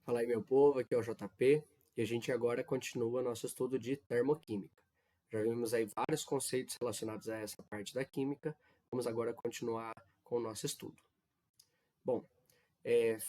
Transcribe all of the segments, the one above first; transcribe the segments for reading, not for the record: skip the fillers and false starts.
Fala aí, meu povo, aqui é o JP e a gente agora continua nosso estudo de termoquímica. Já vimos aí vários conceitos relacionados a essa parte da química, vamos agora continuar com o nosso estudo. Bom,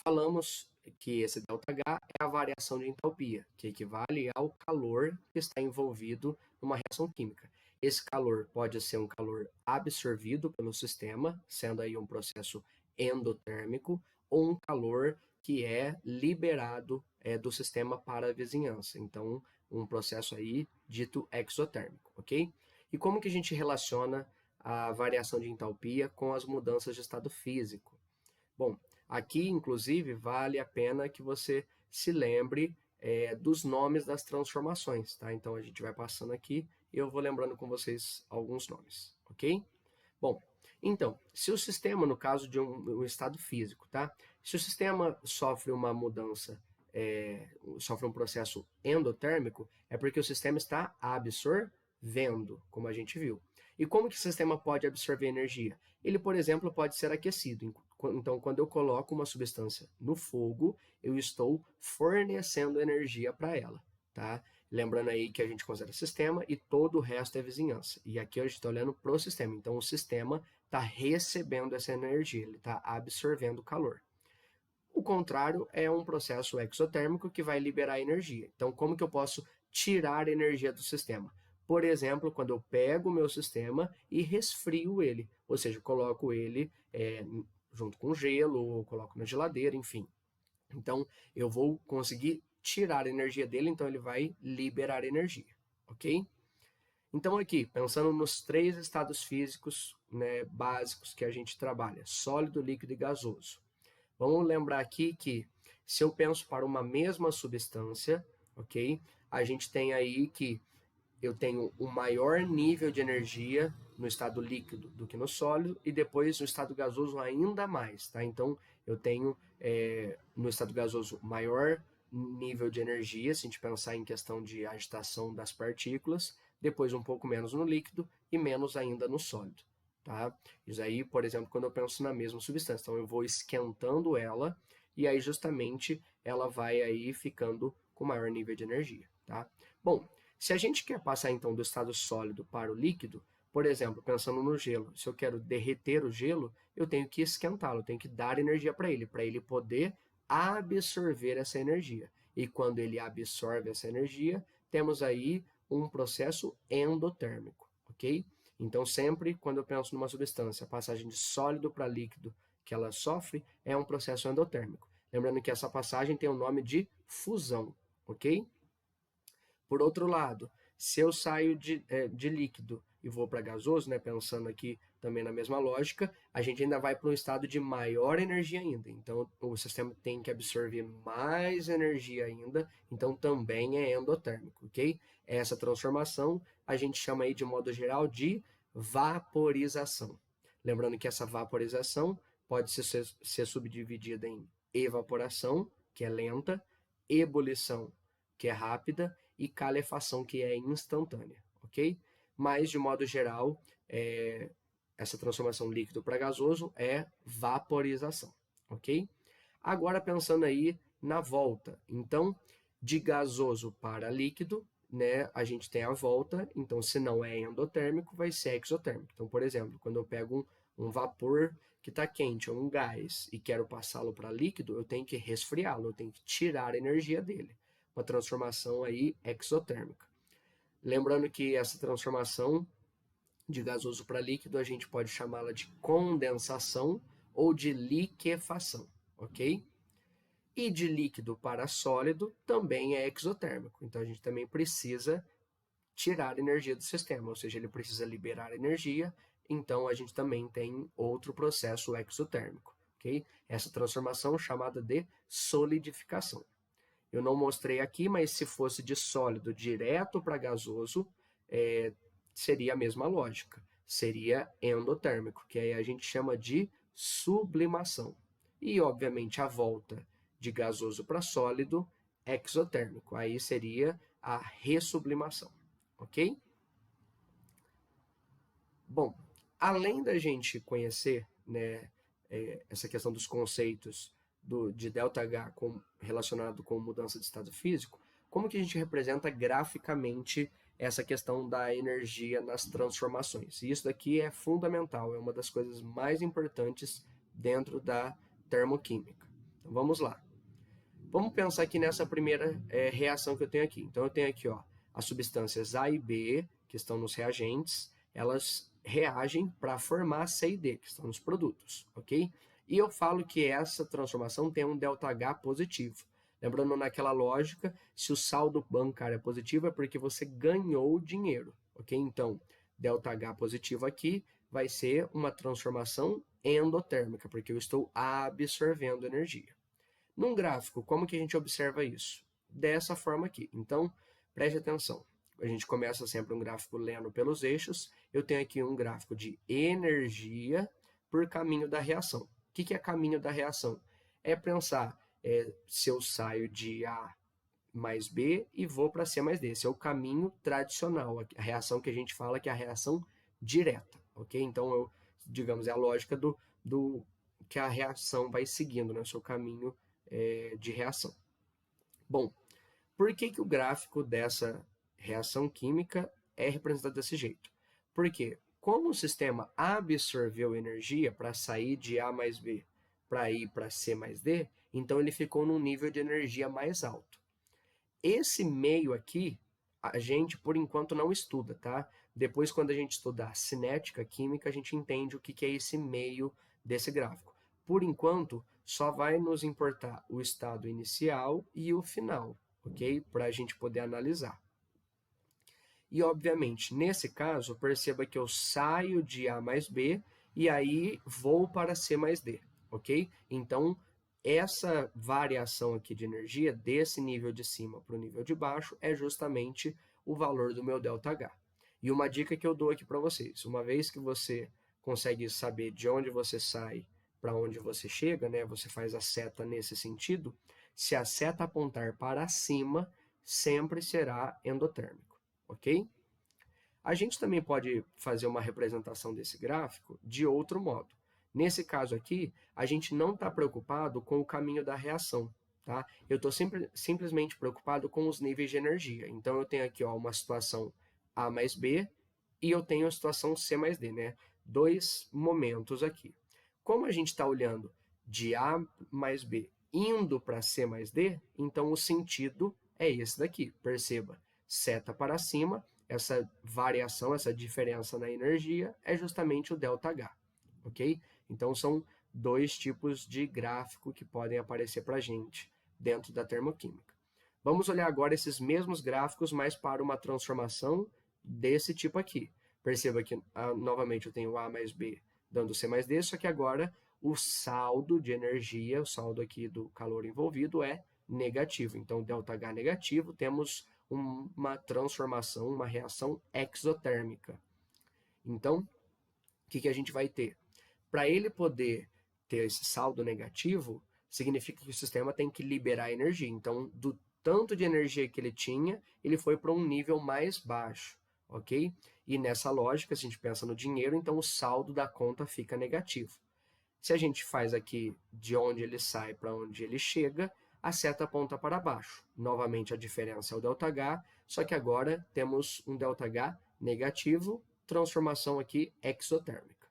falamos que esse ΔH é a variação de entalpia, que equivale ao calor que está envolvido numa reação química. Esse calor pode ser um calor absorvido pelo sistema, sendo aí um processo endotérmico, ou um calor que é liberado do sistema para a vizinhança. Então, um processo aí dito exotérmico, ok? E como que a gente relaciona a variação de entalpia com as mudanças de estado físico? Bom, aqui, inclusive, vale a pena que você se lembre dos nomes das transformações, tá? Então, a gente vai passando aqui e eu vou lembrando com vocês alguns nomes, ok? Bom, então, se o sistema, no caso de um estado físico, tá? Se o sistema sofre uma mudança, sofre um processo endotérmico, é porque o sistema está absorvendo, como a gente viu. E como que o sistema pode absorver energia? Ele, por exemplo, pode ser aquecido. Então, quando eu coloco uma substância no fogo, eu estou fornecendo energia para ela, tá? Lembrando aí que a gente considera sistema e todo o resto é vizinhança. E aqui a gente está olhando para o sistema. Então, o sistema está recebendo essa energia, ele está absorvendo calor. O contrário é um processo exotérmico que vai liberar energia. Então, como que eu posso tirar energia do sistema? Por exemplo, quando eu pego o meu sistema e resfrio ele, ou seja, coloco ele junto com gelo, ou coloco na geladeira, enfim. Então, eu vou conseguir tirar a energia dele, então ele vai liberar energia, ok? Então, aqui, pensando nos três estados físicos, né, básicos que a gente trabalha, sólido, líquido e gasoso. Vamos lembrar aqui que se eu penso para uma mesma substância, ok? A gente tem aí que eu tenho um maior nível de energia no estado líquido do que no sólido e depois no estado gasoso ainda mais, tá? Então eu tenho no estado gasoso maior nível de energia, se a gente pensar em questão de agitação das partículas, depois um pouco menos no líquido e menos ainda no sólido, tá? Isso aí, por exemplo, quando eu penso na mesma substância, então eu vou esquentando ela e aí justamente ela vai aí ficando com maior nível de energia, tá? Bom, se a gente quer passar então do estado sólido para o líquido, por exemplo, pensando no gelo, se eu quero derreter o gelo, eu tenho que esquentá-lo, eu tenho que dar energia para ele poder absorver essa energia. E quando ele absorve essa energia, temos aí um processo endotérmico, ok? Então, sempre quando eu penso numa substância, a passagem de sólido para líquido que ela sofre é um processo endotérmico. Lembrando que essa passagem tem o nome de fusão, ok? Por outro lado, se eu saio de líquido e vou para gasoso, né, pensando aqui também na mesma lógica, a gente ainda vai para um estado de maior energia ainda. Então, o sistema tem que absorver mais energia ainda, então também é endotérmico, ok? Essa transformação a gente chama aí de modo geral de vaporização. Lembrando que essa vaporização pode ser subdividida em evaporação, que é lenta, ebulição, que é rápida, e calefação, que é instantânea, ok? Mas, de modo geral, essa transformação líquido para gasoso é vaporização, ok? Agora, pensando aí na volta. Então, de gasoso para líquido, né, a gente tem a volta, então se não é endotérmico, vai ser exotérmico. Então, por exemplo, quando eu pego um vapor que está quente, ou um gás, e quero passá-lo para líquido, eu tenho que resfriá-lo, eu tenho que tirar a energia dele. Uma transformação aí exotérmica. Lembrando que essa transformação de gasoso para líquido a gente pode chamá-la de condensação ou de liquefação, ok? E de líquido para sólido também é exotérmico. Então a gente também precisa tirar energia do sistema, ou seja, ele precisa liberar energia, então a gente também tem outro processo exotérmico, ok? Essa transformação chamada de solidificação. Eu não mostrei aqui, mas se fosse de sólido direto para gasoso, seria a mesma lógica. Seria endotérmico, que aí a gente chama de sublimação. E, obviamente, a volta de gasoso para sólido, exotérmico. Aí seria a ressublimação, ok? Bom, além da gente conhecer, né, essa questão dos conceitos de ΔH relacionado com mudança de estado físico, como que a gente representa graficamente essa questão da energia nas transformações? E isso daqui é fundamental, é uma das coisas mais importantes dentro da termoquímica. Então, vamos lá. Vamos pensar aqui nessa primeira reação que eu tenho aqui. Então, eu tenho aqui as substâncias A e B, que estão nos reagentes, elas reagem para formar C e D, que estão nos produtos, ok? E eu falo que essa transformação tem um ΔH positivo. Lembrando naquela lógica, se o saldo bancário é positivo é porque você ganhou dinheiro, ok? Então, ΔH positivo aqui vai ser uma transformação endotérmica, porque eu estou absorvendo energia. Num gráfico, como que a gente observa isso? Dessa forma aqui. Então, preste atenção. A gente começa sempre um gráfico lendo pelos eixos. Eu tenho aqui um gráfico de energia por caminho da reação. O que é caminho da reação? É pensar se eu saio de A mais B e vou para C mais D. Esse é o caminho tradicional, a reação que a gente fala que é a reação direta, ok? Então, digamos, é a lógica do que a reação vai seguindo, né? O seu caminho de reação. Bom, por que o gráfico dessa reação química é representado desse jeito? Porque, como o sistema absorveu energia para sair de A mais B para ir para C mais D, então ele ficou num nível de energia mais alto. Esse meio aqui, a gente, por enquanto, não estuda, tá? Depois, quando a gente estudar cinética química, a gente entende o que é esse meio desse gráfico. Por enquanto, só vai nos importar o estado inicial e o final, ok? Para a gente poder analisar. E, obviamente, nesse caso, perceba que eu saio de A mais B e aí vou para C mais D, ok? Então, essa variação aqui de energia, desse nível de cima para o nível de baixo, é justamente o valor do meu ΔH. E uma dica que eu dou aqui para vocês, uma vez que você consegue saber de onde você sai para onde você chega, né? Você faz a seta nesse sentido, se a seta apontar para cima, sempre será endotérmico, ok? A gente também pode fazer uma representação desse gráfico de outro modo. Nesse caso aqui, a gente não está preocupado com o caminho da reação, tá? Eu estou simplesmente preocupado com os níveis de energia. Então, eu tenho aqui uma situação A mais B e eu tenho a situação C mais D, né? Dois momentos aqui. Como a gente está olhando de A mais B indo para C mais D, então o sentido é esse daqui. Perceba, seta para cima, essa variação, essa diferença na energia é justamente o ΔH, ok? Então, são dois tipos de gráfico que podem aparecer para a gente dentro da termoquímica. Vamos olhar agora esses mesmos gráficos, mas para uma transformação desse tipo aqui. Perceba que, novamente, eu tenho A mais B dando C mais D, só que agora o saldo de energia, o saldo aqui do calor envolvido é negativo. Então, ΔH negativo, temos uma transformação, uma reação exotérmica. Então, o que a gente vai ter? Para ele poder ter esse saldo negativo, significa que o sistema tem que liberar energia. Então, do tanto de energia que ele tinha, ele foi para um nível mais baixo, ok? E nessa lógica, se a gente pensa no dinheiro, então o saldo da conta fica negativo. Se a gente faz aqui de onde ele sai para onde ele chega, a seta aponta para baixo. Novamente, a diferença é o ΔH, só que agora temos um ΔH negativo, transformação aqui exotérmica.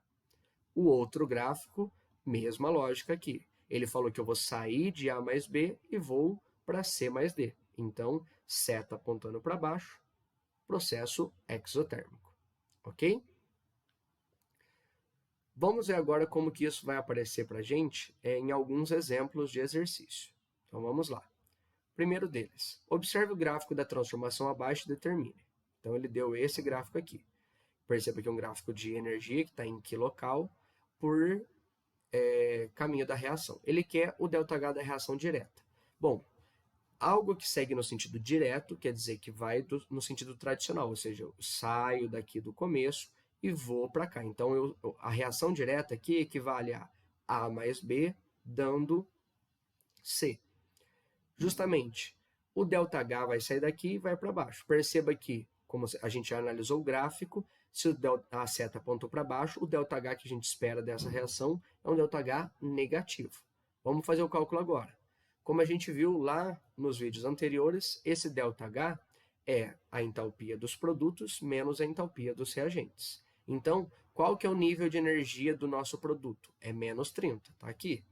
O outro gráfico, mesma lógica aqui. Ele falou que eu vou sair de A mais B e vou para C mais D. Então, seta apontando para baixo, processo exotérmico. Ok? Vamos ver agora como que isso vai aparecer para a gente em alguns exemplos de exercício. Então, vamos lá. Primeiro deles, observe o gráfico da transformação abaixo e determine. Então, ele deu esse gráfico aqui. Perceba que é um gráfico de energia que está em quilocal por caminho da reação. Ele quer o ΔH da reação direta. Bom, algo que segue no sentido direto quer dizer que vai no sentido tradicional, ou seja, eu saio daqui do começo e vou para cá. Então, a reação direta aqui equivale a A mais B dando C. Justamente, o ΔH vai sair daqui e vai para baixo. Perceba que, como a gente já analisou o gráfico, se a seta apontou para baixo, o ΔH que a gente espera dessa reação é um ΔH negativo. Vamos fazer o cálculo agora. Como a gente viu lá nos vídeos anteriores, esse ΔH é a entalpia dos produtos menos a entalpia dos reagentes. Então, qual que é o nível de energia do nosso produto? É menos 30, tá aqui.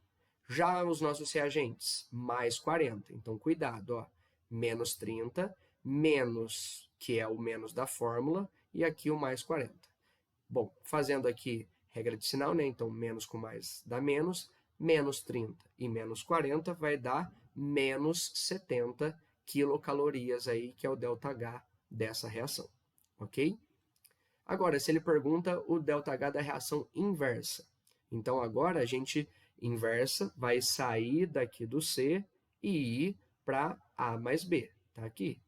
Já os nossos reagentes, mais 40. Então, cuidado, ó. Menos 30, menos, que é o menos da fórmula, e aqui o mais 40. Bom, fazendo aqui regra de sinal, né? Então, menos com mais dá menos. Menos 30 e menos 40 vai dar menos 70 quilocalorias aí, que é o ΔH dessa reação, ok? Agora, se ele pergunta o ΔH da reação inversa, então agora a gente inversa vai sair daqui do C e ir para A mais B, tá aqui.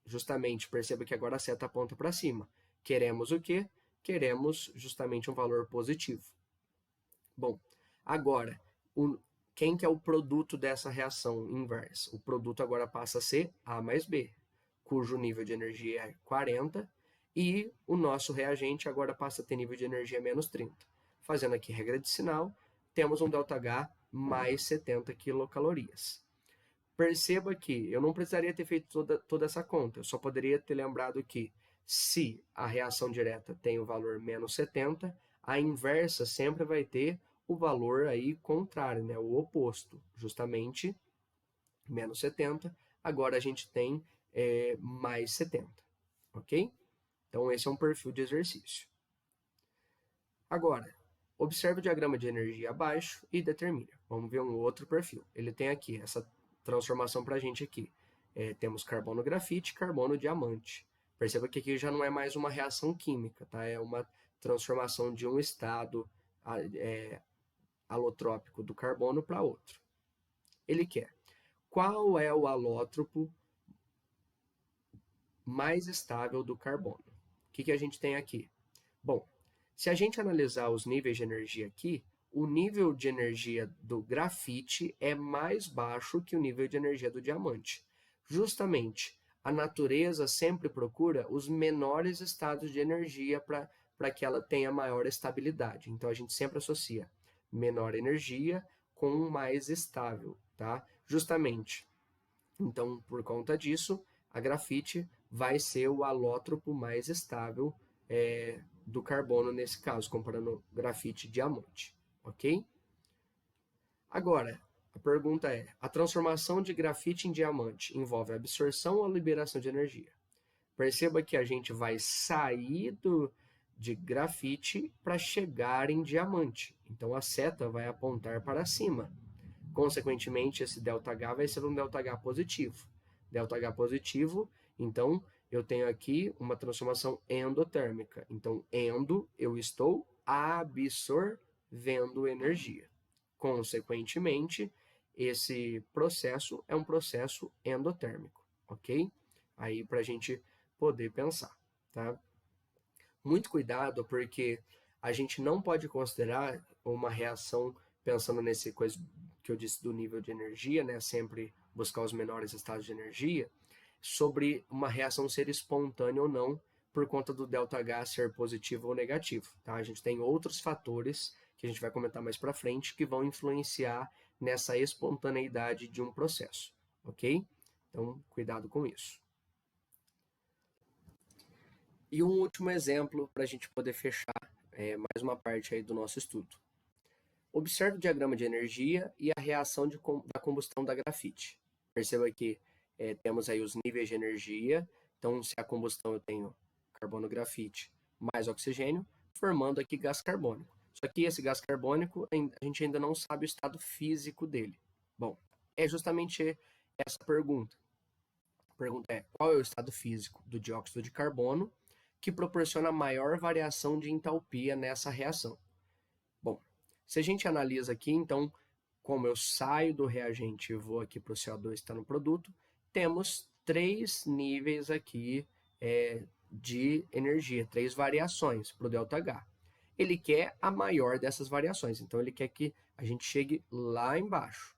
Justamente, perceba que agora a seta aponta para cima. Queremos o quê? Queremos justamente um valor positivo. Bom, agora, quem que é o produto dessa reação inversa? O produto agora passa a ser A mais B, cujo nível de energia é 40, e o nosso reagente agora passa a ter nível de energia menos 30. Fazendo aqui regra de sinal, temos um ΔH mais 70 quilocalorias. Perceba que eu não precisaria ter feito toda essa conta, eu só poderia ter lembrado que se a reação direta tem o valor menos 70, a inversa sempre vai ter o valor aí contrário, né? O oposto, justamente menos 70, agora a gente tem mais 70, ok? Então esse é um perfil de exercício. Agora, observe o diagrama de energia abaixo e determine. Vamos ver um outro perfil. Ele tem aqui essa transformação para a gente aqui. Temos carbono grafite, carbono diamante. Perceba que aqui já não é mais uma reação química, tá? É uma transformação de um estado alotrópico do carbono para outro. Ele quer qual é o alótropo mais estável do carbono. O que a gente tem aqui? Bom, se a gente analisar os níveis de energia aqui, o nível de energia do grafite é mais baixo que o nível de energia do diamante. Justamente, a natureza sempre procura os menores estados de energia para que ela tenha maior estabilidade. Então, a gente sempre associa menor energia com mais estável, tá? Justamente. Então, por conta disso, a grafite vai ser o alótropo mais estável do carbono nesse caso, comparando grafite e diamante, ok? Agora, a pergunta é, a transformação de grafite em diamante envolve absorção ou liberação de energia? Perceba que a gente vai sair de grafite para chegar em diamante. Então, a seta vai apontar para cima. Consequentemente, esse ΔH vai ser um ΔH positivo. ΔH positivo, então, eu tenho aqui uma transformação endotérmica. Então, endo, eu estou absorvendo energia. Consequentemente, esse processo é um processo endotérmico, ok? Aí, para a gente poder pensar, tá? Muito cuidado, porque a gente não pode considerar uma reação, pensando nesse coisa que eu disse do nível de energia, né? Sempre buscar os menores estados de energia, sobre uma reação ser espontânea ou não, por conta do ΔH ser positivo ou negativo, tá? A gente tem outros fatores que a gente vai comentar mais para frente que vão influenciar nessa espontaneidade de um processo, ok? Então, cuidado com isso. E um último exemplo para a gente poder fechar mais uma parte aí do nosso estudo. Observe o diagrama de energia e a reação da combustão da grafite. Perceba que temos aí os níveis de energia. Então, se a combustão eu tenho carbono grafite mais oxigênio, formando aqui gás carbônico. Só que esse gás carbônico, a gente ainda não sabe o estado físico dele. Bom, é justamente essa pergunta. A pergunta é, qual é o estado físico do dióxido de carbono que proporciona maior variação de entalpia nessa reação? Bom, se a gente analisa aqui, então, como eu saio do reagente e vou aqui para o CO2 que está no produto, temos 3 níveis aqui de energia, 3 variações para o ΔH. Ele quer a maior dessas variações, então ele quer que a gente chegue lá embaixo.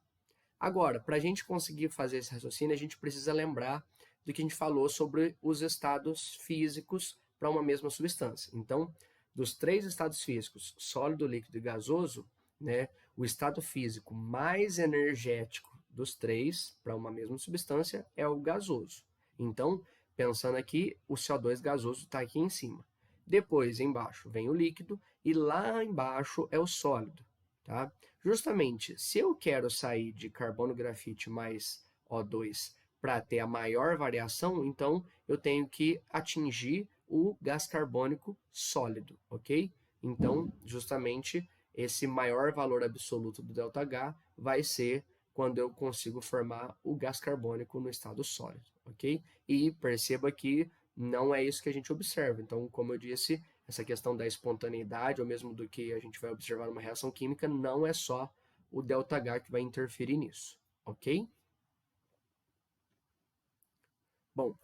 Agora, para a gente conseguir fazer esse raciocínio, a gente precisa lembrar do que a gente falou sobre os estados físicos para uma mesma substância. Então, dos 3 estados físicos, sólido, líquido e gasoso, né, O estado físico mais energético dos três para uma mesma substância é o gasoso. Então, pensando aqui, o CO2 gasoso está aqui em cima. Depois, embaixo, vem o líquido e lá embaixo é o sólido. Tá? Justamente, se eu quero sair de carbono grafite mais O2 para ter a maior variação, então eu tenho que atingir o gás carbônico sólido, ok? Então, justamente, esse maior valor absoluto do ΔH vai ser quando eu consigo formar o gás carbônico no estado sólido, ok? E perceba que não é isso que a gente observa. Então, como eu disse, essa questão da espontaneidade, ou mesmo do que a gente vai observar numa reação química, não é só o ΔH que vai interferir nisso, ok? Bom,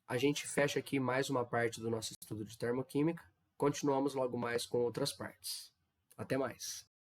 a gente fecha aqui mais uma parte do nosso estudo de termoquímica. Continuamos logo mais com outras partes. Até mais!